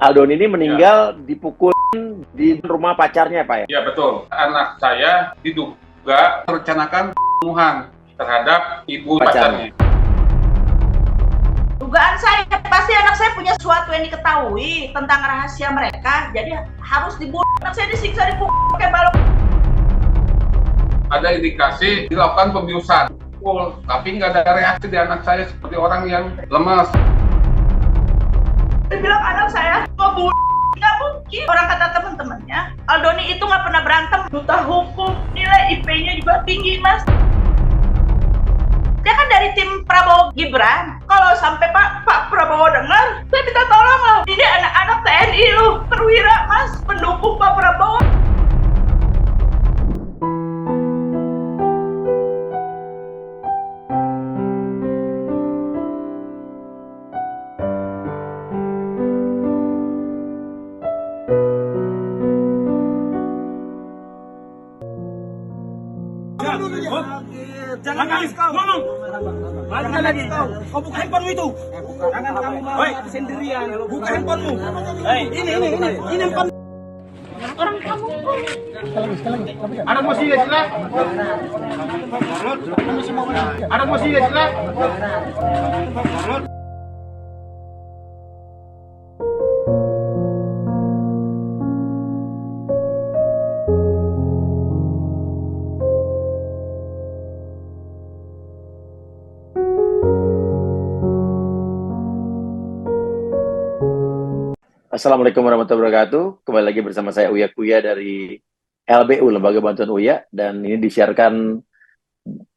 Aldoni ini Ya, meninggal dipukul di rumah pacarnya, Pak ya? ya betul. Anak saya diduga merencanakan pembunuhan terhadap ibu pacarnya. Dugaan saya pasti anak saya punya sesuatu yang diketahui tentang rahasia mereka, jadi harus dibunuh. Anak saya disiksa, dipukul pakai balok. Ada indikasi dilakukan pembiusan, tapi nggak ada reaksi di anak saya seperti orang yang lemas. Dia bilang anak saya ngebunuh. Nggak mungkin. Orang kata teman-temannya, Aldoni itu nggak pernah berantem. Duta hukum, nilai IP-nya juga tinggi, Mas. Dia kan dari tim Prabowo Gibran. Kalau sampai Pak Prabowo dengar, saya minta tolong loh. Ini anak-anak TNI loh, perwira, Mas, pendukung Pak Prabowo. Jangan nangis kau. Ngomong. Jangan lagi kau. Kau buka handphonemu itu. Jangan kamu mau sendirian. Buka handphonemu. Ini handphone. Orang kamu. Ada musik ya, Sila? Ada musik ya, Sila? Assalamualaikum warahmatullahi wabarakatuh. Kembali lagi bersama saya Uya Kuya dari LBU, Lembaga Bantuan Uya, dan ini disiarkan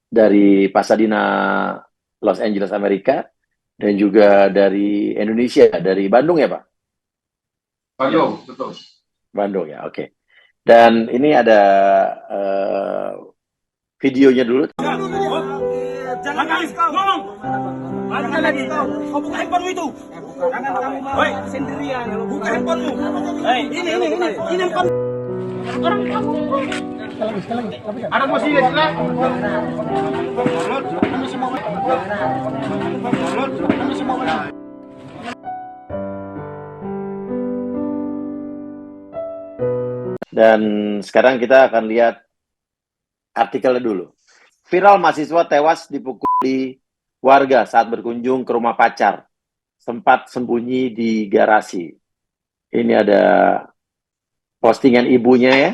dari Pasadena, Los Angeles, Amerika, dan juga dari Indonesia, dari Bandung ya Pak? Bandung, betul. Bandung ya, oke. Dan ini ada videonya dulu. Jangan nangis kau. Ngomong. Jangan lagi kau. Kau buka handphonemu itu. Jangan kamu mau sendirian. Buka handphonemu. Ini handphone. Orang kamu. Ada musik ya, Sila? Dan sekarang kita akan lihat artikelnya dulu. Viral mahasiswa tewas dipukuli warga saat berkunjung ke rumah pacar. Sempat sembunyi di garasi. Ini ada postingan ibunya ya.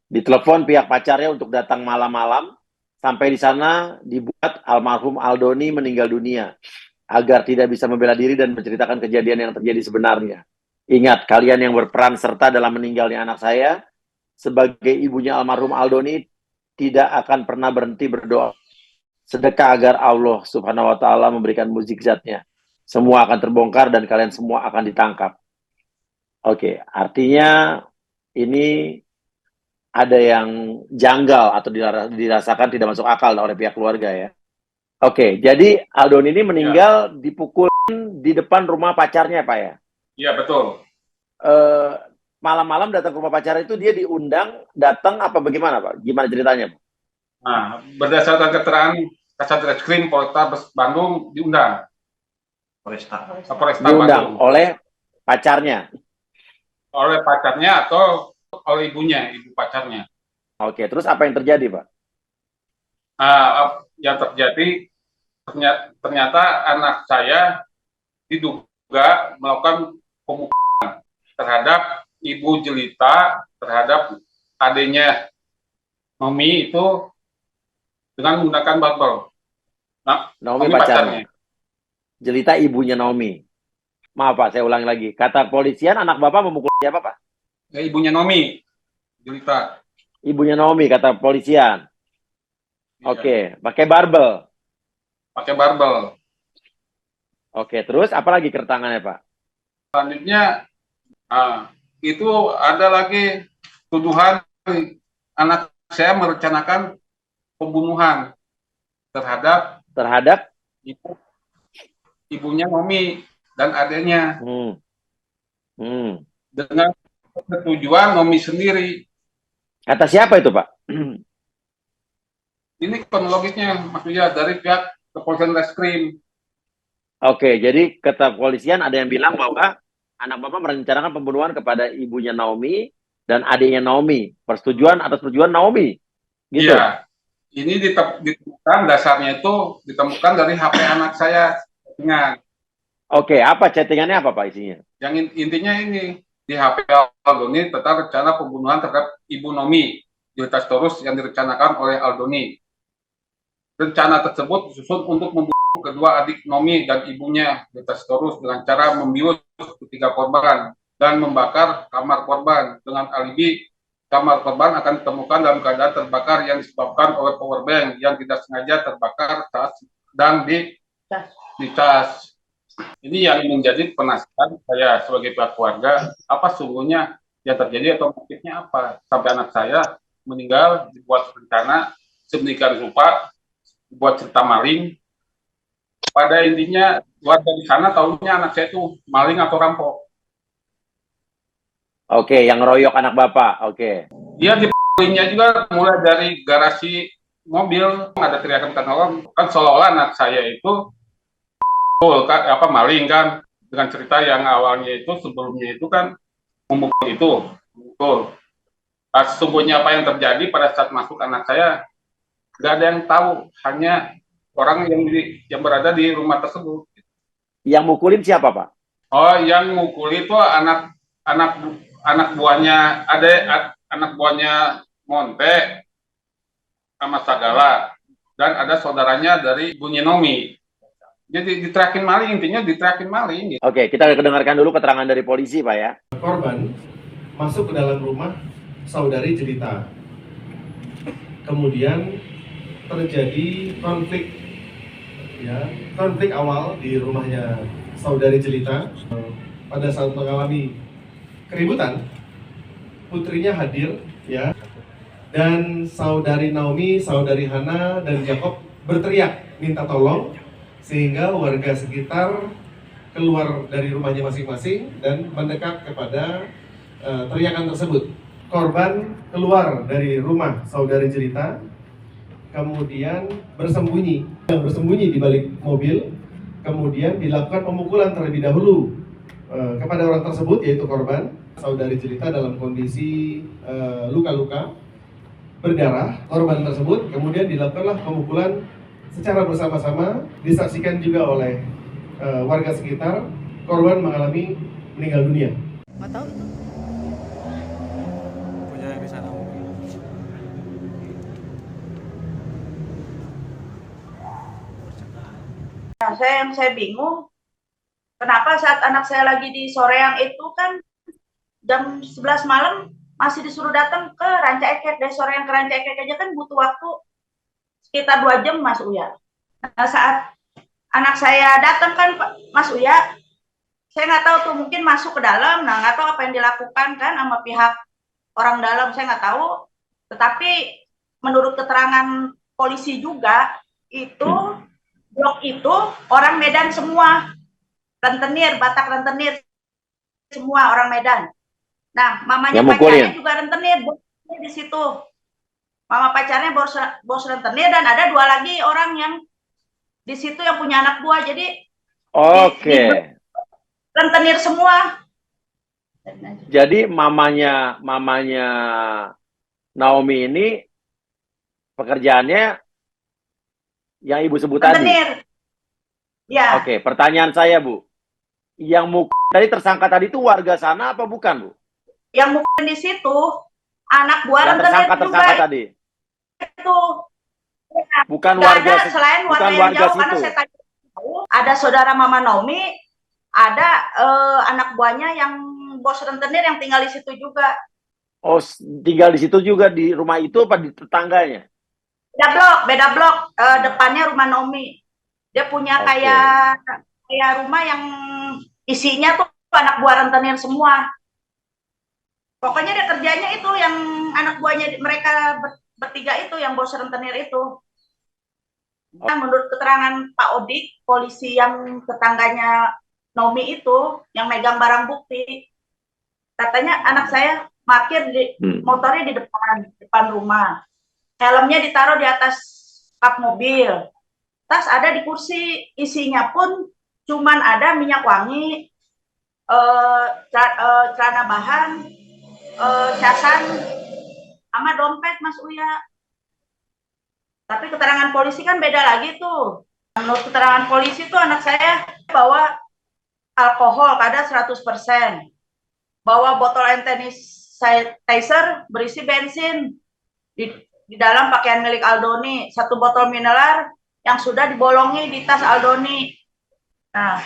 Ditelepon pihak pacarnya untuk datang malam-malam. Sampai di sana dibuat almarhum Aldoni meninggal dunia. Agar tidak bisa membela diri dan menceritakan kejadian yang terjadi sebenarnya. Ingat, kalian yang berperan serta dalam meninggalnya anak saya, sebagai ibunya almarhum Aldoni, tidak akan pernah berhenti berdoa. Sedekah agar Allah subhanahu wa ta'ala memberikan mukjizatnya. Semua akan terbongkar dan kalian semua akan ditangkap. Oke, artinya ini ada yang janggal atau dirasakan tidak masuk akal oleh pihak keluarga ya. Oke, jadi Aldoni ini meninggal dipukul di depan rumah pacarnya Pak ya? Iya, betul. Malam-malam datang ke rumah pacar itu dia diundang, datang apa bagaimana Pak? Gimana ceritanya Pak? Nah, berdasarkan keterangan Kasat Reskrim Polrestabes Bandung diundang. Polresta Diundang Bandung. oleh pacarnya? Oleh pacarnya atau oleh ibunya, ibu pacarnya. Oke, terus apa yang terjadi Pak? Yang terjadi ternyata anak saya diduga melakukan pemukulan terhadap ibu jelita, terhadap adiknya Nomi itu dengan menggunakan barbel. Nah, Naomi pacarnya. Jelita ibunya Naomi. Maaf Pak, saya ulangi lagi. Kata polisian anak Bapak memukul siapa Pak? Ya, ibunya Nomi, jelita. Ibunya Naomi kata polisian. Iya. Oke, pakai barbel. Pakai barbel. Oke, terus apa lagi keterangannya Pak? Selanjutnya, itu ada lagi tuduhan anak saya merencanakan pembunuhan terhadap ibunya Nomi dan adiknya dengan tujuan Nomi sendiri. Kata siapa itu Pak? Ini kronologisnya maksudnya dari pihak kepolisian Reskrim. Oke, jadi kata polisian ada yang bilang bahwa anak Bapak merencanakan pembunuhan kepada ibunya Naomi dan adiknya Naomi. Persetujuan atas persetujuan Naomi. Gitu. Iya. Ini ditemukan, dasarnya itu ditemukan dari HP anak saya. Ingat. Oke, apa chattingannya apa Pak isinya? Yang intinya ini, di HP Aldoni tentang rencana pembunuhan terhadap Ibu Nomi di Tastorus yang direncanakan oleh Aldoni. Rencana tersebut disusun untuk membunuh kedua adik Nomi dan ibunya di Tastorus dengan cara membius ketiga korban dan membakar kamar korban dengan alibi kamar korban akan ditemukan dalam keadaan terbakar yang disebabkan oleh powerbank yang tidak sengaja terbakar saat sedang dicas. Ini yang menjadi penasaran saya sebagai pihak keluarga, apa sungguhnya yang terjadi atau motifnya apa sampai anak saya meninggal dibuat rencana sedemikian rupa, dibuat cerita maling. Pada intinya warga di sana tahunya anak saya itu maling atau rampok. Oke, yang ngeroyok anak Bapak. Oke. Dia dipulinya juga mulai dari garasi mobil, ada teriakan tolong, kan seolah-olah anak saya itu maling kan, dengan cerita yang awalnya itu sebelumnya itu kan memukul itu, betul. Sesungguhnya apa yang terjadi pada saat masuk anak saya nggak ada yang tahu, hanya orang yang berada di rumah tersebut. Yang mukulin siapa Pak? Oh, yang mukul itu anak buahnya, anak buahnya Monte sama Sagala, dan ada saudaranya dari Bunyi Nomi. Jadi diterakin maling, intinya diterakin maling. Oke, kita dengarkan dulu keterangan dari polisi Pak ya. Korban masuk ke dalam rumah saudari Jelita. Kemudian terjadi konflik awal di rumahnya saudari Jelita. Pada saat mengalami keributan, putrinya hadir, ya, dan saudari Naomi, saudari Hana, dan Jacob berteriak minta tolong, sehingga warga sekitar keluar dari rumahnya masing-masing dan mendekat kepada teriakan tersebut. Korban keluar dari rumah saudari Jelita, kemudian bersembunyi di balik mobil, kemudian dilakukan pemukulan terlebih dahulu kepada orang tersebut, yaitu korban. Saudari Jelita dalam kondisi luka-luka berdarah, korban tersebut, kemudian dilakukanlah pemukulan secara bersama-sama, disaksikan juga oleh warga sekitar. Korban mengalami meninggal dunia. Nggak tahu itu. Punya yang di sana. Nah, saya bingung, kenapa saat anak saya lagi di Soreang itu kan jam 11 malam masih disuruh datang ke Ranca Ekek. Dari Soreang ke Ranca Ekek aja kan butuh waktu sekitar 2 jam Mas Uya. Nah, saat anak saya datang kan Mas Uya, saya nggak tahu tuh, mungkin masuk ke dalam, nah nggak tahu apa yang dilakukan kan sama pihak orang dalam, saya nggak tahu. Tetapi menurut keterangan polisi juga, itu blok itu orang Medan semua, rentenir, Batak rentenir, semua orang Medan. Nah, mamanya pacarnya juga rentenir di situ. Mama pacarnya bos rentenir, dan ada 2 lagi orang yang di situ yang punya anak buah. Jadi rentenir semua. Jadi mamanya Naomi ini pekerjaannya yang Ibu sebut rentenir. Tadi. Ya. Oke, pertanyaan saya Bu, yang tadi tersangka tadi itu warga sana apa bukan Bu? Yang mukul di situ anak buah yang rentenir tersangka juga. Tadi. Itu bukan nggak warga ada, selain warga yang jauh, situ. Karena saya tadi tahu ada saudara Mama Naomi, ada anak buahnya yang bos rentenir yang tinggal di situ juga. Oh, tinggal di situ juga, di rumah itu apa di tetangganya? Beda blok, depannya rumah Naomi. Dia punya kayak rumah yang isinya tuh anak buah rentenir semua. Pokoknya dia kerjanya itu yang anak buahnya mereka bertiga itu, yang bos rentenir itu. Nah, menurut keterangan Pak Odik, polisi yang tetangganya Naomi itu, yang megang barang bukti, katanya anak saya parkir di motornya di depan rumah, helmnya ditaruh di atas kap mobil, tas ada di kursi, isinya pun cuman ada minyak wangi, celana bahan, casan, sama dompet Mas Uya. Tapi keterangan polisi kan beda lagi tuh. Menurut keterangan polisi tuh anak saya bawa alkohol kadar 100%, bawa botol hand sanitizer berisi bensin, di dalam pakaian milik Aldoni, 1 botol mineral yang sudah dibolongi di tas Aldoni. Nah,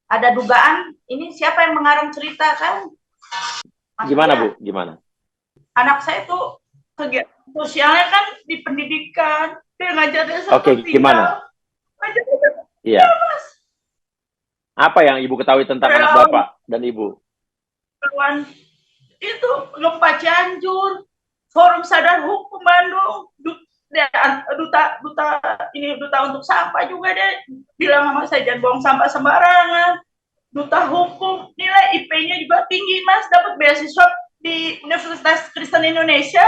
ada dugaan ini siapa yang mengarang cerita kan? Gimana Bu? Gimana? Anak saya tuh kegiatan sosialnya kan di pendidikan, dia ngajarnya Oke, gimana? Iya. Apa yang Ibu ketahui tentang anak Bapak dan Ibu? Itu gempa Cianjur, Forum Sadar Hukum Bandung, duta untuk sampah juga dia bilang sama saya jangan buang sampah sembarangan. Duta hukum, nilai IP-nya juga tinggi Mas, dapat beasiswa di Universitas Kristen Indonesia.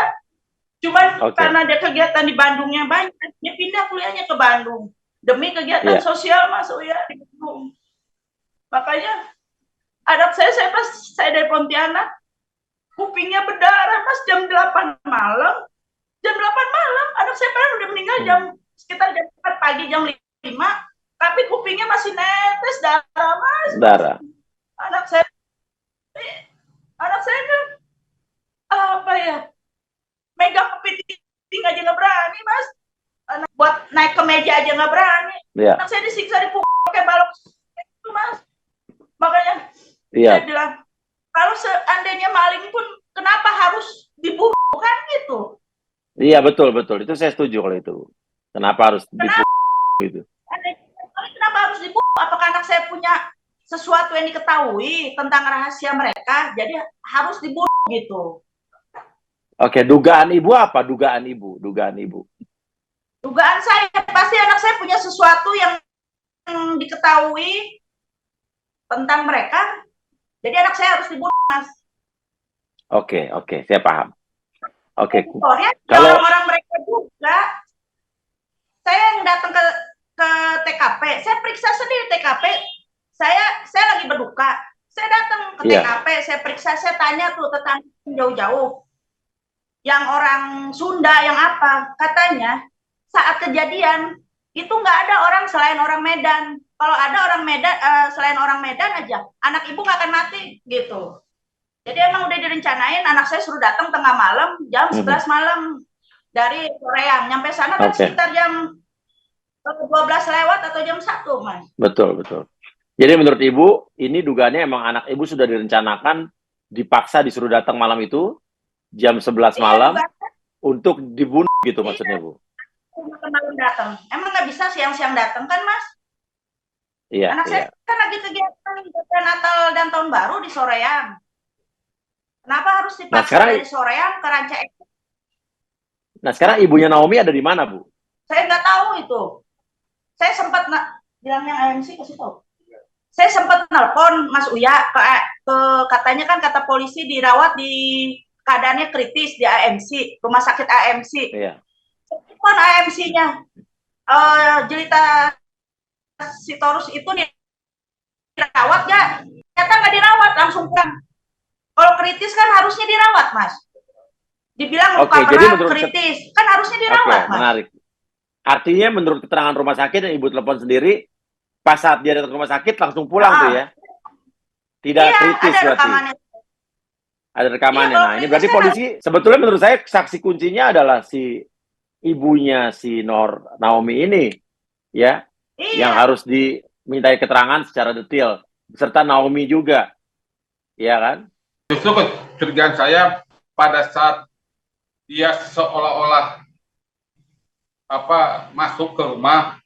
Cuman karena dia kegiatan di Bandungnya banyak, dia pindah kuliahnya ke Bandung demi kegiatan sosial Mas Uya di Bandung. Makanya anak saya pas saya dari Pontianak, kupingnya berdarah Mas jam 8 malam. Jam 8 malam, anak saya padahal udah meninggal sekitar jam 4 pagi, jam 5. Tapi kupingnya masih netes darah Mas. Darah. Anak saya kan apa ya? Megang kepiting aja nggak berani Mas. Buat naik ke meja aja nggak berani. Anak saya disiksa dipukul pakai balok itu Mas. Makanya saya bilang kalau seandainya maling pun kenapa harus dibunuh kan gitu? Iya betul. Itu saya setuju kalau itu. Kenapa harus dibunuh gitu? Kenapa harus dibunuh? Apakah anak saya punya sesuatu yang diketahui tentang rahasia mereka? Jadi harus dibunuh gitu. Oke, dugaan Ibu apa? Dugaan Ibu. Dugaan saya pasti anak saya punya sesuatu yang diketahui tentang mereka. Jadi anak saya harus dibunuh Mas. Oke, saya paham. Oke. Kalau orang-orang mereka juga, saya yang datang ke TKP, saya periksa sendiri TKP. Saya lagi berduka, saya datang ke TKP, saya periksa, saya tanya tuh tetangga jauh-jauh, yang orang Sunda, yang apa, katanya saat kejadian itu nggak ada orang selain orang Medan. Kalau ada orang Medan, selain orang Medan aja, anak ibu nggak akan mati gitu. Jadi emang udah direncanain, anak saya suruh datang tengah malam, jam 11 malam dari Soreang. Nyampe sana kan sekitar jam 12 lewat atau jam 1, Mas. Betul. Jadi menurut Ibu, ini dugaannya emang anak Ibu sudah direncanakan, dipaksa disuruh datang malam itu, jam 11 malam, untuk dibunuh gitu maksudnya Bu? Malam datang. Emang nggak bisa siang-siang datang kan, Mas? Iya. Anak saya kan lagi kegiatan Natal dan Tahun Baru di Soreang. Kenapa harus dipaksa dari Soreang ke Ranca Ekek? Nah sekarang ibunya Naomi ada di mana Bu? Saya nggak tahu itu. Saya sempat bilang yang AMC kasih tahu. Saya sempat nelpon Mas Uya ke katanya kan kata polisi dirawat di keadaannya kritis di AMC, rumah sakit AMC. Iya. Telepon AMC-nya, Jelita Sitorus itu dirawat nggak? Ternyata nggak dirawat, langsung pulang. Kalau kritis kan harusnya dirawat, Mas. Dibilang luka berat, kritis. Kan harusnya dirawat, Mas. Menarik. Artinya menurut keterangan rumah sakit yang Ibu telepon sendiri, pas saat dia datang ke rumah sakit langsung pulang tuh ya? Tidak kritis ada berarti? Rekamannya. Ada rekamannya. Nah ini berarti polisi, sebetulnya menurut saya saksi kuncinya adalah si ibunya si Naomi ini, ya? Yang harus dimintai keterangan secara detail. Beserta Naomi juga. Iya kan? Justru kecurigaan saya pada saat dia seolah-olah masuk ke rumah,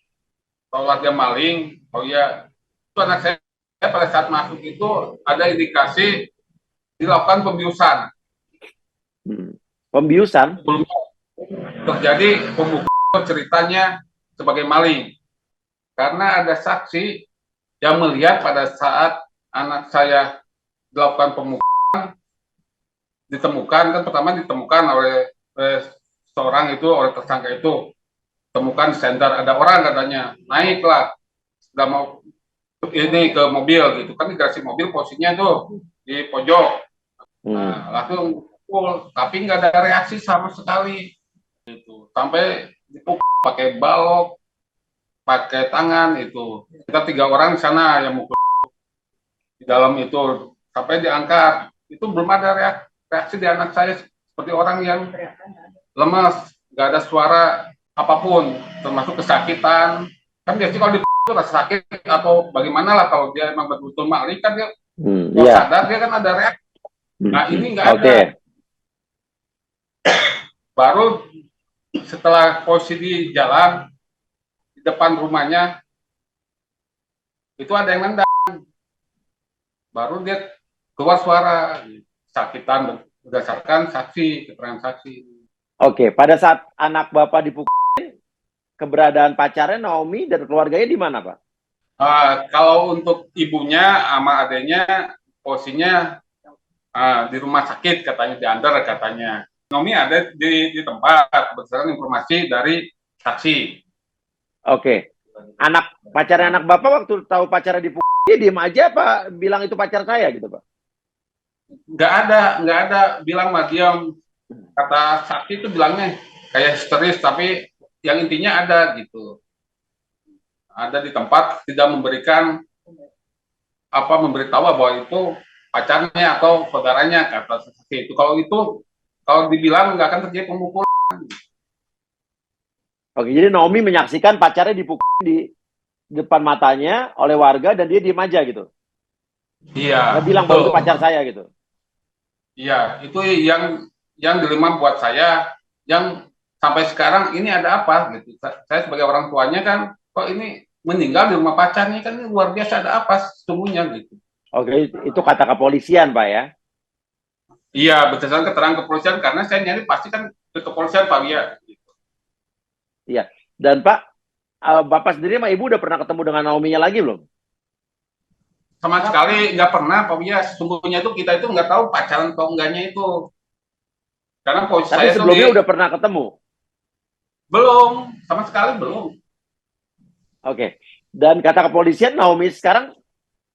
seolah dia maling, itu anak saya pada saat masuk itu ada indikasi dilakukan pembiusan. Pembiusan? Belum terjadi pembukaan ceritanya sebagai maling. Karena ada saksi yang melihat pada saat anak saya dilakukan pemukulan, ditemukan oleh seorang itu, oleh tersangka itu, temukan di senter ada orang katanya, naiklah, sudah mau ini ke mobil gitu kan, di garasi mobil posisinya tuh di pojok. Nah, langsung pukul, tapi nggak ada reaksi sama sekali gitu. Sampai dipukul pakai balok, pakai tangan itu. Kita 3 orang di sana yang mukul di dalam itu, sampai diangkat. Itu belum ada reaksi di anak saya seperti orang yang lemas, nggak ada suara apapun, termasuk kesakitan. Kan biasanya kalau itu rasa sakit atau bagaimana lah, kalau dia emang betul-betul maling kan dia sadar, dia kan ada reaksi. Nah ini nggak ada. Baru setelah posisi di jalan di depan rumahnya itu ada yang nendang, baru dia keluar suara sakitan berdasarkan saksi, keterangan saksi. Oke, pada saat anak Bapak dipukulin, keberadaan pacarnya Naomi dan keluarganya di mana, Pak? Kalau untuk ibunya sama adanya posisinya di rumah sakit, katanya diantar katanya. Naomi ada di tempat berdasarkan informasi dari saksi. Oke. Pacarnya anak Bapak waktu tahu pacarnya dipukul, dia diem aja Pak, bilang itu pacar saya gitu, Pak? Nggak ada bilang mah diam. Kata saksi itu bilangnya kayak histeris, tapi yang intinya ada gitu. Ada di tempat, tidak memberikan memberitahu bahwa itu pacarnya atau saudaranya, kata saksi itu. Kalau dibilang nggak akan terjadi pemukulan. Oke, jadi Naomi menyaksikan pacarnya dipukul di depan matanya oleh warga dan dia diem aja gitu. Iya. Nggak bilang bahwa itu pacar saya gitu. Iya, itu yang dilema buat saya, yang sampai sekarang ini ada apa gitu. Saya sebagai orang tuanya kan, kok ini meninggal di rumah pacarnya, kan ini luar biasa, ada apa sesungguhnya gitu. Oke, itu kata kepolisian Pak ya? Iya, berdasarkan keterangan kepolisian, karena saya nyari pasti kan ke kepolisian Pak Wia. Gitu. Iya, dan Pak, Bapak sendiri sama Ibu udah pernah ketemu dengan Naomi-nya lagi belum? Sama sekali nggak pernah Pak Wia, sesungguhnya itu kita itu nggak tahu pacaran atau enggaknya itu. Karena posisi tapi saya sebelumnya udah pernah ketemu? Belum, sama sekali belum. Oke, dan kata kepolisian Naomi sekarang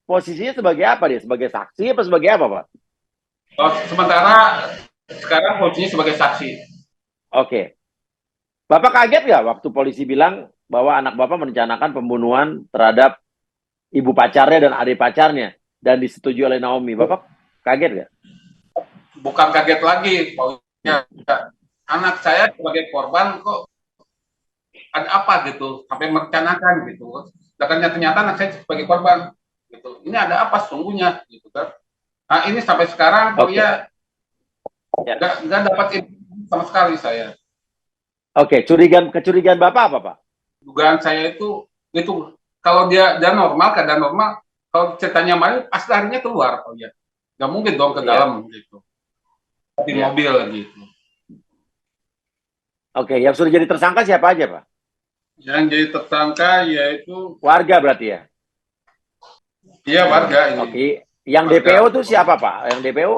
posisinya sebagai apa dia? Sebagai saksi apa sebagai apa Pak? Sementara sekarang posisinya sebagai saksi. Oke. Bapak kaget nggak waktu polisi bilang bahwa anak Bapak merencanakan pembunuhan terhadap ibu pacarnya dan adik pacarnya dan disetujui oleh Naomi? Bapak kaget nggak? Bukan kaget lagi, Pak. Anak saya sebagai korban kok ada apa gitu, sampai merencanakan gitu. Dan ternyata anak saya sebagai korban gitu. Ini ada apa sesungguhnya gitu kan? Nah ini sampai sekarang ya nggak dapat info sama sekali saya. Oke, kecurigaan Bapak apa Pak? Dugaan saya itu kalau dia normal, keadaan normal, kalau ceritanya main pasti harinya keluar, Pak ya. Nggak mungkin dong ke dalam gitu, di mobil gitu. Oke, yang sudah jadi tersangka siapa aja Pak? Yang jadi tersangka yaitu warga berarti ya? Iya warga ini. Oke, yang warga. DPO itu siapa Pak? Yang DPO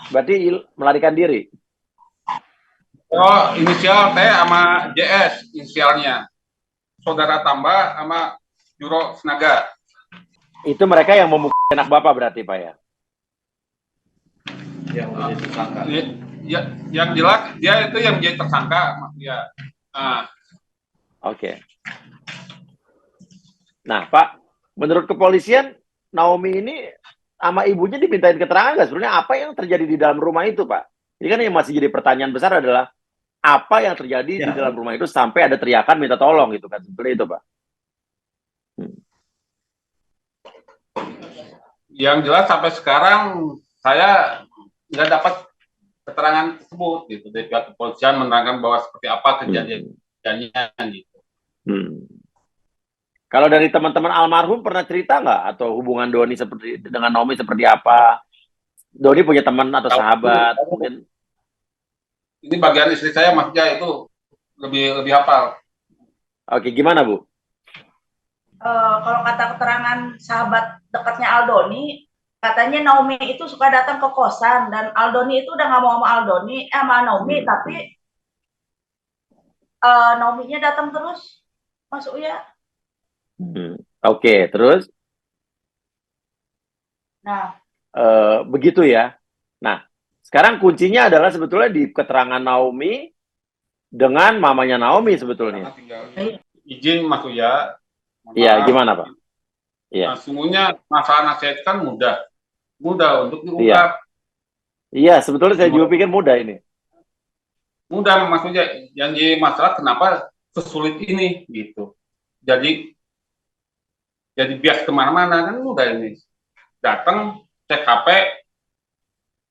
berarti melarikan diri? Oh, inisial T sama JS inisialnya. Saudara tambah sama Juro Senaga. Itu mereka yang memukul anak Bapak berarti Pak ya? Yang menjadi tersangka. Ya, yang jelas dia itu yang menjadi tersangka, ya. Oke. Nah, Pak, menurut kepolisian, Naomi ini sama ibunya dimintain keterangan nggak sebenarnya apa yang terjadi di dalam rumah itu, Pak? Ini kan yang masih jadi pertanyaan besar adalah apa yang terjadi di dalam rumah itu sampai ada teriakan minta tolong gitu kan, seperti itu, Pak. Yang jelas sampai sekarang saya nggak dapat keterangan tersebut gitu dari pihak kepolisian menerangkan bahwa seperti apa kejadiannya gitu. Kalau dari teman-teman almarhum pernah cerita nggak atau hubungan Doni dengan Naomi seperti apa? Doni punya teman atau sahabat mungkin? Ini bagian istri saya maksudnya itu lebih hafal. Oke, gimana Bu? Kalau kata keterangan sahabat dekatnya Aldoni, katanya Naomi itu suka datang ke kosan dan Aldoni itu udah nggak mau sama sama Naomi, tapi Naomi-nya datang terus masuk ya. Oke, terus? Nah, Begitu ya. Nah, sekarang kuncinya adalah sebetulnya di keterangan Naomi dengan mamanya Naomi sebetulnya. Tinggal izin Mas Uya. Mohon Iya, maaf. gimana Pak? Nah, Iya, sungguhnya masalah anak saya itu kan mudah untuk iya, diungkap. iya. Sebetulnya saya juga pikir mudah ini. Mudah maksudnya yang jadi masalah kenapa sesulit ini gitu. Jadi bias kemana-mana kan mudah ini. Datang cek HP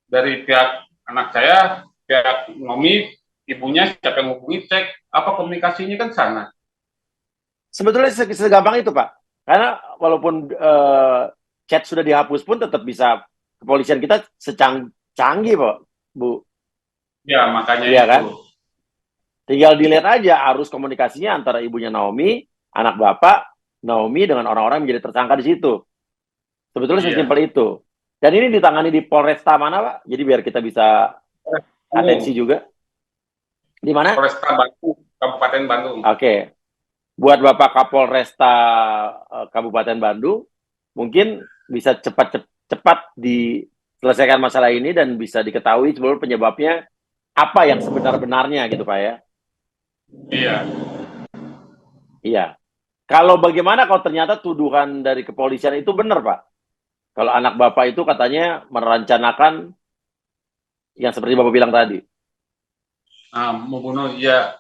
dari pihak anak saya, pihak Nomi, ibunya siapa yang hubungi, cek apa komunikasinya kan sana. Sebetulnya segampang itu Pak. Karena walaupun chat sudah dihapus pun tetap bisa kepolisian kita secanggih Pak, Bu. Ya makanya Iya itu. kan? Tinggal dilihat aja arus komunikasinya antara ibunya Naomi, anak bapak, Naomi dengan orang-orang yang menjadi tersangka di situ. Sebetulnya Iya. sesimpel itu. Dan ini ditangani di Polresta mana, Pak? Jadi biar kita bisa atensi juga. Di mana? Polresta Bandung, Kabupaten Bandung. Oke. Buat Bapak Kapolresta Kabupaten Bandung, mungkin bisa cepat diselesaikan masalah ini dan bisa diketahui sebelum penyebabnya apa yang sebenar-benarnya gitu, Pak ya. Iya. Iya. Kalau bagaimana kalau ternyata tuduhan dari kepolisian itu benar, Pak? Kalau anak Bapak itu katanya merencanakan yang seperti Bapak bilang tadi. Membunuh, ya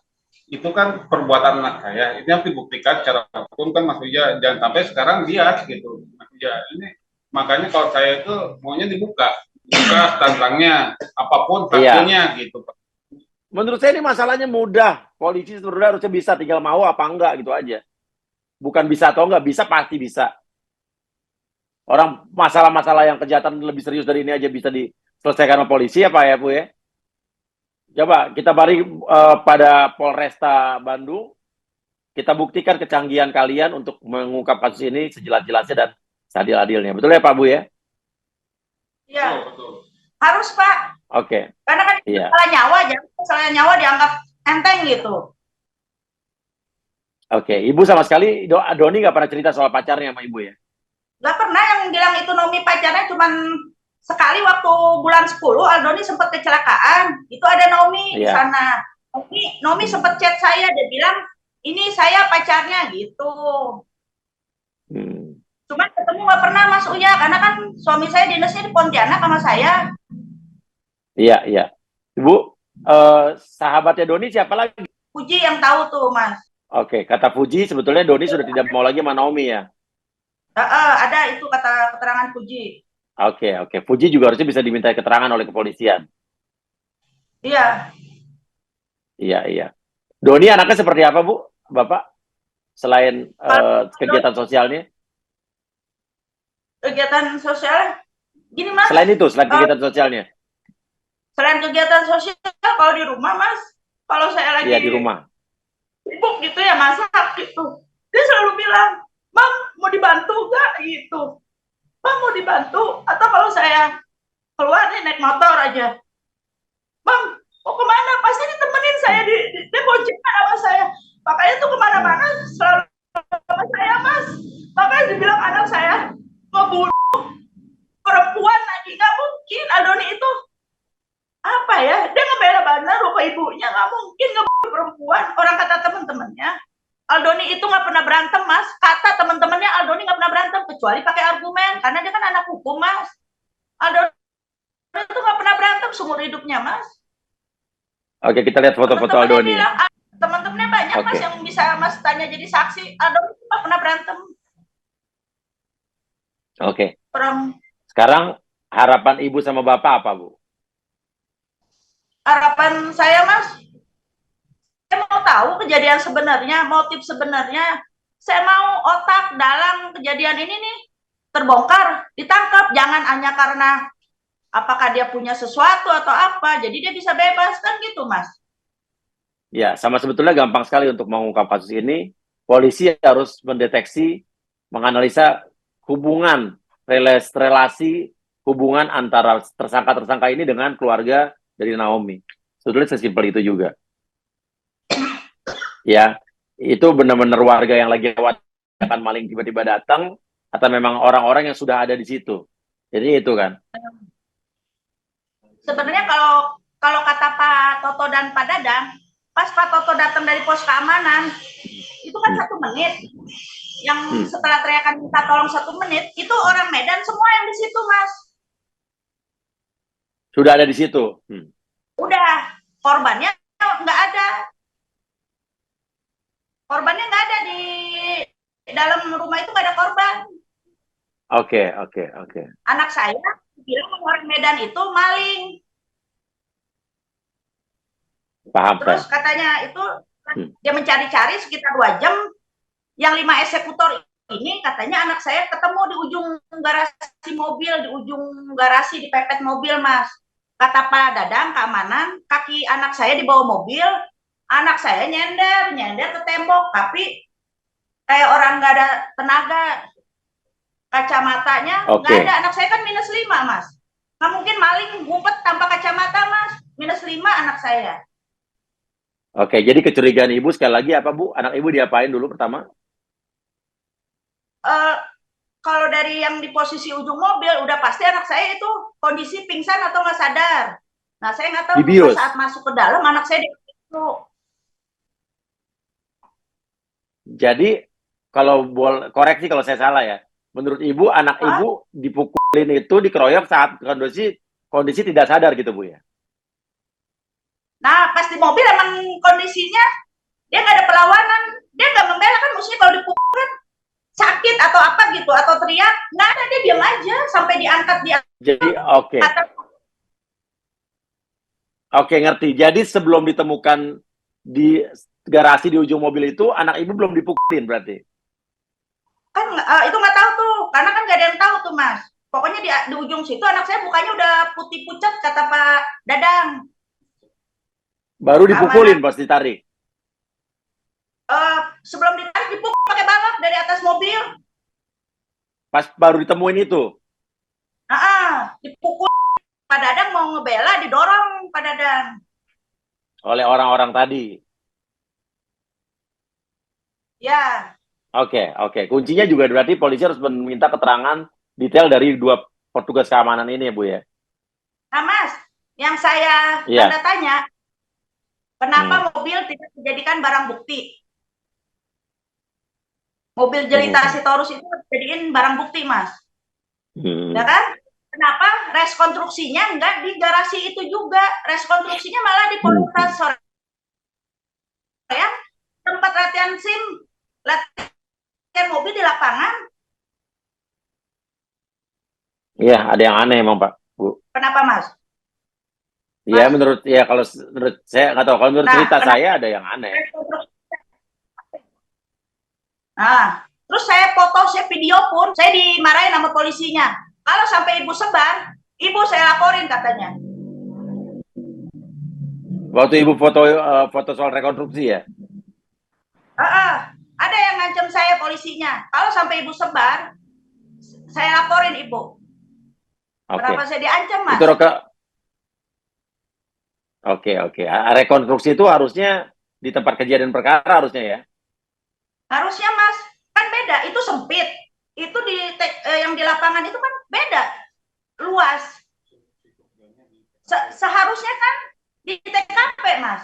itu kan perbuatan anak saya. Ini harus dibuktikan secara hukum kan Mas Wija. Jangan sampai sekarang bias gitu. Mas Wija, ini makanya kalau saya itu maunya dibuka tantangnya, apapun hasilnya gitu. Menurut saya ini masalahnya mudah. Polisi sebenarnya harusnya bisa, tinggal mau apa enggak gitu aja. Bukan bisa atau enggak, bisa pasti bisa. Orang masalah-masalah yang kejahatan lebih serius dari ini aja bisa diselesaikan sama polisi ya Pak ya Bu ya. Coba kita bari pada Polresta Bandung, kita buktikan kecanggihan kalian untuk mengungkap kasus ini sejelas-jelasnya dan seadil-adilnya. Betul ya Pak Bu ya? iya. Betul. Harus Pak. Oke. Karena kan Iya. masalah nyawa, jangan masalah nyawa dianggap enteng gitu. Oke. Ibu sama sekali, Doni nggak pernah cerita soal pacarnya sama Ibu ya? Gak pernah yang bilang itu Nomi pacarnya cuman sekali waktu bulan 10 Aldoni sempat kecelakaan. Itu ada Nomi di Iya. sana. Nomi sempat chat saya, dia bilang ini saya pacarnya gitu. Cuman ketemu gak pernah Mas Uya karena kan suami saya dinasnya di Pontianak sama saya. Iya, iya. Ibu, sahabatnya Doni siapa lagi? Puji yang tahu tuh Mas. Oke, kata Puji sebetulnya Doni sudah tidak mau lagi sama Naomi ya? Ada itu kata keterangan Puji. Oke. Puji juga harusnya bisa diminta keterangan oleh kepolisian. Iya. Iya. Doni anaknya seperti apa Bu, Bapak? Selain kegiatan sosialnya? Kegiatan sosial gini Mas. Selain kegiatan sosialnya? Selain kegiatan sosial, kalau di rumah Mas, kalau saya lagi Iya, di rumah. sibuk gitu ya masak gitu, dia selalu bilang, Bang mau dibantu gak gitu, Bang mau dibantu, atau kalau saya keluar nih naik motor aja, Bang mau kemana, pasti ditemenin saya, dia boncengan sama saya, makanya tuh kemana-mana selalu sama saya Mas, makanya dibilang anak saya ngebunuh perempuan lagi, gak mungkin Aldoni itu apa ya, dia ngebela benar rupa ibunya, nggak mungkin ngebunuh perempuan. Orang kata teman-temannya, Aldoni itu nggak pernah berantem Mas, kata teman-temannya Aldoni nggak pernah berantem kecuali pakai argumen, karena dia kan anak hukum Mas. Aldoni itu nggak pernah berantem seumur hidupnya Mas. Oke, kita lihat foto-foto Aldoni. Teman-temannya banyak Mas yang bisa Mas tanya jadi saksi, Aldoni itu nggak pernah berantem. Oke. Sekarang harapan Ibu sama Bapak apa Bu? Harapan saya Mas, saya mau tahu kejadian sebenarnya, motif sebenarnya. Saya mau otak dalam kejadian ini nih terbongkar, ditangkap. Jangan hanya karena apakah dia punya sesuatu atau apa, jadi dia bisa bebas, kan gitu Mas. Ya, sama sebetulnya gampang sekali untuk mengungkap kasus ini. Polisi harus mendeteksi, menganalisa hubungan, relasi hubungan antara tersangka-tersangka ini dengan keluarga dari Naomi. Sebetulnya sesimpel itu juga. Ya, itu benar-benar warga yang lagi lewat akan maling tiba-tiba datang, atau memang orang-orang yang sudah ada di situ. Jadi itu kan. Sebenarnya kalau kata Pak Toto dan Pak Dadang, pas Pak Toto datang dari pos keamanan, itu kan 1 menit. Yang setelah teriakan minta tolong 1 menit, itu orang Medan semua yang di situ, Mas. Sudah ada di situ. Udah, korbannya nggak ada. Korbannya nggak ada di dalam rumah itu, nggak ada korban. Oke. Anak saya bilang orang Medan itu maling. Paham. Terus katanya itu dia mencari-cari sekitar 2 jam. Yang 5 eksekutor ini katanya anak saya ketemu di ujung garasi mobil, di ujung garasi dipepet mobil, Mas. Kata Pak Dadang keamanan, kaki anak saya di bawah mobil, anak saya nyender ke tembok, tapi kayak orang nggak ada tenaga, kacamatanya nggak ada. Anak saya kan -5, Mas. Nggak mungkin maling ngumpet tanpa kacamata, Mas. -5 anak saya. Oke, jadi kecurigaan ibu sekali lagi apa, Bu? Anak ibu diapain dulu pertama? Kalau dari yang di posisi ujung mobil, udah pasti anak saya itu kondisi pingsan atau nggak sadar. Nah, saya nggak tahu saat masuk ke dalam anak saya itu. Jadi, kalau koreksi kalau saya salah ya. Menurut ibu, anak ibu dipukulin itu, dikeroyok saat kondisi tidak sadar gitu, Bu ya? Nah, pas di mobil emang kondisinya dia nggak ada perlawanan, dia nggak membela kan, mestinya kalau dipukul kan sakit atau apa gitu, atau teriak, nggak ada, dia diam aja sampai diangkat dia. Jadi Oke, ngerti. Jadi sebelum ditemukan di garasi di ujung mobil itu, anak ibu belum dipukulin berarti? Kan itu nggak tahu tuh, karena kan nggak ada yang tahu tuh, Mas. Pokoknya di ujung situ anak saya mukanya udah putih pucat, kata Pak Dadang. Baru dipukulin pas ditarik? Sebelum ditarik dipukul pakai balok dari atas mobil. Pas baru ditemuin itu? Dipukul. Pak Dadang mau ngebela, didorong Pak Dadang. Oleh orang-orang tadi? Ya. Oke. Kuncinya juga berarti polisi harus meminta keterangan detail dari 2 petugas keamanan ini, Bu ya? Nah, Mas, yang saya tanda tanya, kenapa mobil tidak dijadikan barang bukti? Mobil Jelita Sitorus itu dijadiin barang bukti, Mas. Ya kan? Kenapa rekonstruksinya enggak di garasi itu juga? Rekonstruksinya malah di Polres Soreang, tempat latihan SIM, latihan mobil di lapangan. Iya, ada yang aneh emang, Pak, Bu. Kenapa, Mas? Iya, menurut saya nggak tahu. Kalau menurut cerita saya ada yang aneh. Nah, terus saya foto, saya video pun, saya dimarahin sama polisinya. Kalau sampai ibu sebar, ibu saya laporin katanya. Waktu ibu foto soal rekonstruksi ya? Ada yang ngancam saya polisinya. Kalau sampai ibu sebar, saya laporin ibu. Kenapa saya diancam, Mas? Oke. Rekonstruksi itu harusnya di tempat kejadian perkara harusnya ya? Harusnya, Mas. Kan beda, itu sempit. Itu yang di lapangan itu kan beda, luas. Seharusnya kan di TKP, Mas.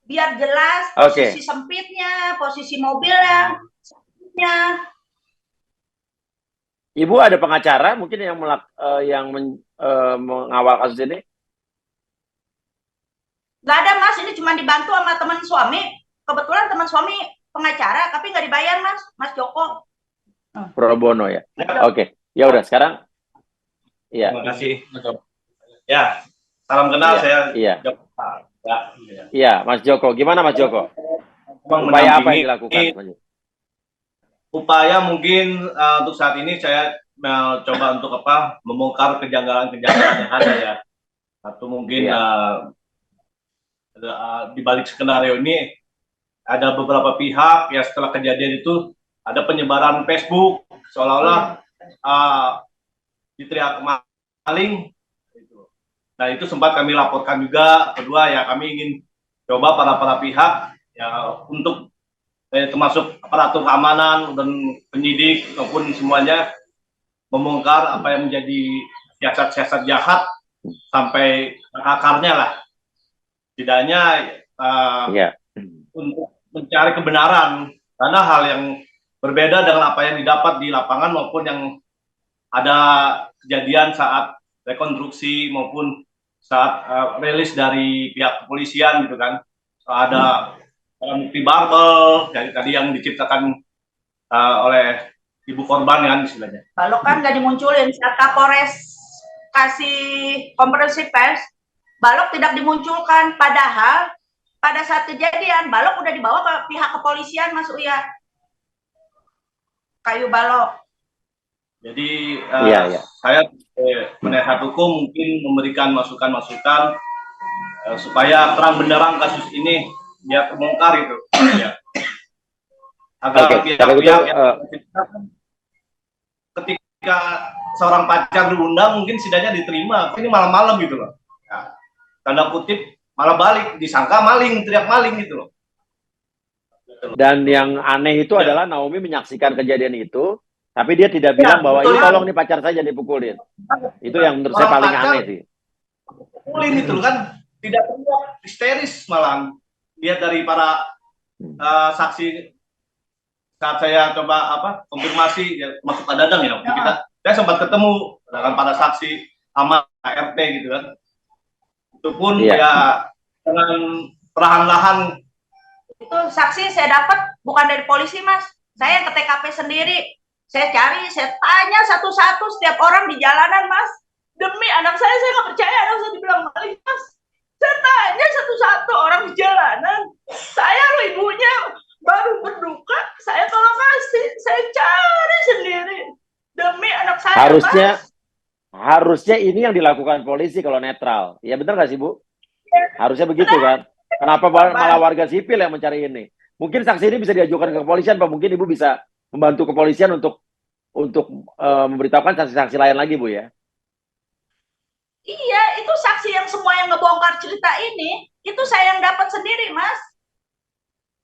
Biar jelas posisi sempitnya, posisi mobilnya, sempitnya. Ibu ada pengacara mungkin yang mengawal kasus ini? Nggak ada, Mas. Ini cuma dibantu sama teman suami. Kebetulan teman suami pengacara, tapi nggak dibayar, Mas Joko. Pro bono ya. Oke. Ya udah sekarang. Iya. Terima kasih. Ya, salam kenal saya. Iya. Joko. Iya, Mas Joko. Gimana Mas Joko? Upaya apa yang dilakukan? Upaya mungkin untuk saat ini saya coba untuk membongkar kejanggalan-kejanggalan yang ada ya. Atau mungkin di balik skenario ini ada beberapa pihak ya, setelah kejadian itu ada penyebaran Facebook seolah-olah diteriak maling. Nah itu sempat kami laporkan juga. Kedua ya kami ingin coba para pihak ya untuk termasuk aparatur keamanan dan penyidik maupun semuanya membongkar apa yang menjadi siasat-siasat jahat sampai akarnya lah. Setidaknya untuk mencari kebenaran, karena hal yang berbeda dengan apa yang didapat di lapangan maupun yang ada kejadian saat rekonstruksi maupun saat rilis dari pihak kepolisian gitu kan. Ada bukti barbel dari tadi yang diciptakan oleh ibu korban kan istilahnya. Balok kan nggak dimunculin saat Kapolres kasih konferensi pers, Balok tidak dimunculkan, padahal pada saat kejadian Balok udah dibawa ke pihak kepolisian, Mas Uya. Kayu Balok. Jadi saya penasihat hukum mungkin memberikan masukan-masukan supaya terang benderang kasus ini biar terbongkar itu. Ya. Agar pihak-pihak ketika seorang pacar diundang mungkin setidaknya diterima. Ini malam-malam gitu loh. Ya. Tanda kutip malah balik disangka maling, teriak maling gitu loh. Dan yang aneh itu adalah Naomi menyaksikan kejadian itu, tapi dia tidak bilang bahwa ini tolong nih pacar saya jadi dipukulin. Itu yang menurut saya paling aneh sih. Pukulin itu kan tidak teriak, histeris malah. Lihat dari para saksi saat saya coba konfirmasi ya, masuk ke Dadang ya waktu kita, saya sempat ketemu dengan para saksi sama RT gitu kan. Itu pun ya dengan perlahan-lahan. Itu saksi saya dapat bukan dari polisi, Mas. Saya yang ke TKP sendiri. Saya cari, saya tanya satu-satu setiap orang di jalanan, Mas. Demi anak saya nggak percaya anak saya dibilang maling, Mas. Saya tanya satu-satu orang di jalanan. Saya loh ibunya baru berduka, saya tolong kasih. Saya cari sendiri. Demi anak saya, Harusnya ini yang dilakukan polisi kalau netral. Ya benar nggak sih, Bu? Harusnya begitu kan? Kenapa malah warga sipil yang mencari ini? Mungkin saksi ini bisa diajukan ke kepolisian, Pak. Mungkin Ibu bisa membantu kepolisian untuk memberitahukan saksi-saksi lain lagi, Bu ya? Iya, itu saksi yang semua yang ngebongkar cerita ini, itu saya yang dapat sendiri, Mas.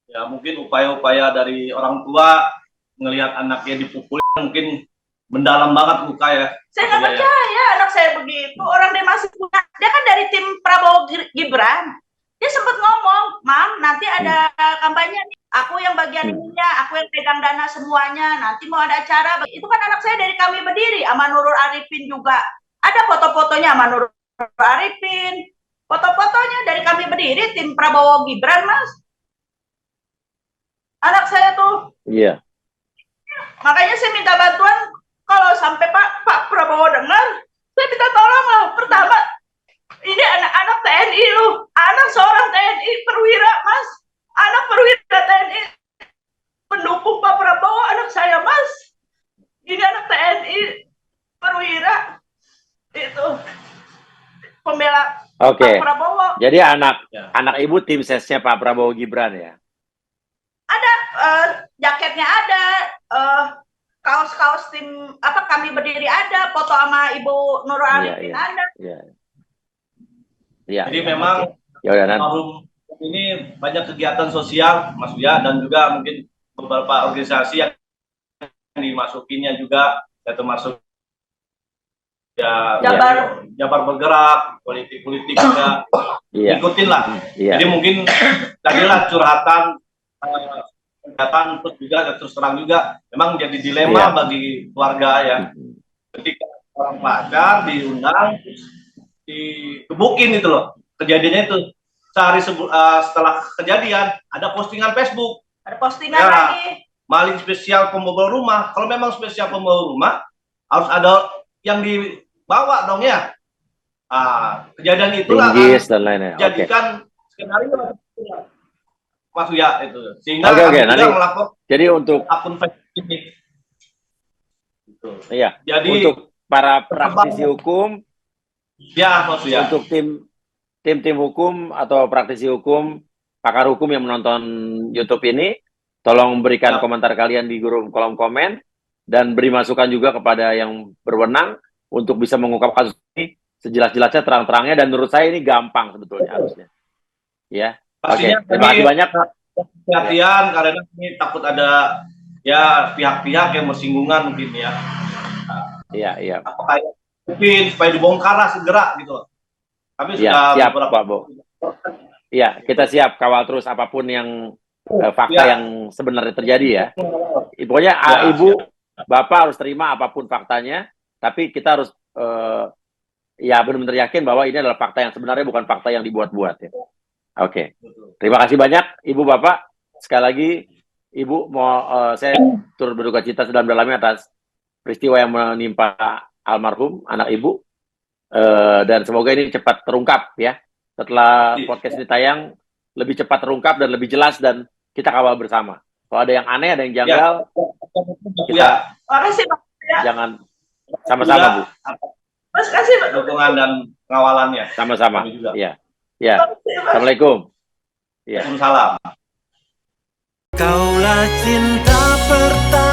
Ya mungkin upaya-upaya dari orang tua ngelihat anaknya dipukul mungkin mendalam banget luka ya. Saya nggak percaya anak saya begitu. Orang dia masih punya, dia kan dari tim Prabowo Gibran. Dia sempat ngomong, Mam, nanti ada kampanye nih. Aku yang bagian ininya, aku yang pegang dana semuanya. Nanti mau ada acara. Itu kan anak saya dari Kami Berdiri, sama Nurul Arifin juga. Ada foto-fotonya sama Nurul Arifin. Foto-fotonya dari Kami Berdiri, tim Prabowo Gibran, Mas. Anak saya tuh. Iya. Makanya saya minta bantuan, kalau sampai Pak Prabowo dengar, saya minta tolong loh. Pertama, ini anak-anak TNI loh. Anak seorang TNI perwira, Mas. Anak perwira TNI. Pendukung Pak Prabowo, anak saya, Mas. Ini anak TNI perwira. Itu pembela Pak Prabowo. Jadi anak Ibu tim sesnya Pak Prabowo Gibran ya? Ada, jaketnya ada, kaos-kaos tim Kami Berdiri ada, foto sama Ibu Nurul Arifin ada. Iya. Jadi memang forum ini banyak kegiatan sosial, Mas Buya, dan juga mungkin beberapa organisasi yang dimasukinya juga, ya termasuk Jabar Bergerak, politik juga ikutin lah. Jadi mungkin tadilah curhatan terus juga terus terang juga memang jadi dilema bagi keluarga ya. Ketika orang pacar diundang digebukin itu loh. Kejadiannya itu sehari setelah kejadian ada postingan Facebook. Ada postingan lagi. Maling spesial pembobol rumah. Kalau memang spesial pembobol rumah harus ada yang dibawa dong ya. Kejadian itulah dan lainnya. Jadikan skenario Mas Uya itu. Sehingga nanti melapor jadi untuk akun Facebook ini. Gitu. Iya. Jadi untuk para praktisi hukum, ya Mas Uya. untuk tim hukum atau praktisi hukum, pakar hukum yang menonton YouTube ini, tolong berikan komentar kalian di kolom komen dan beri masukan juga kepada yang berwenang untuk bisa mengungkap kasus ini sejelas-jelasnya, terang-terangnya, dan menurut saya ini gampang sebetulnya harusnya. Ya. Pastinya terima kasih banyak. Perhatian karena ini takut ada ya pihak-pihak yang bersinggungan mungkin ya. Iya. Apakah mungkin supaya dibongkar lah segera gitu. Kami sudah siap, beberapa. Pak Bo. Iya, kita siap kawal terus apapun yang fakta yang sebenarnya terjadi ya. Pokoknya Ibu, Bapak harus terima apapun faktanya, tapi kita harus ya benar-benar yakin bahwa ini adalah fakta yang sebenarnya, bukan fakta yang dibuat-buat ya. Oke. Terima kasih banyak Ibu, Bapak. Sekali lagi Ibu mau saya turut berduka cita sedalam-dalamnya atas peristiwa yang menimpa almarhum anak Ibu. Dan semoga ini cepat terungkap ya. Setelah podcast ini tayang, lebih cepat terungkap dan lebih jelas, dan kita kawal bersama. Kalau ada yang aneh, ada yang janggal, kita Makasih Pak. jangan sama-sama Bu. Mas kasih Pak. Dukungan dan pengawalannya. Sama-sama. Kami juga. Iya. Assalamualaikum. Waalaikumsalam. Kaulah cinta pertama.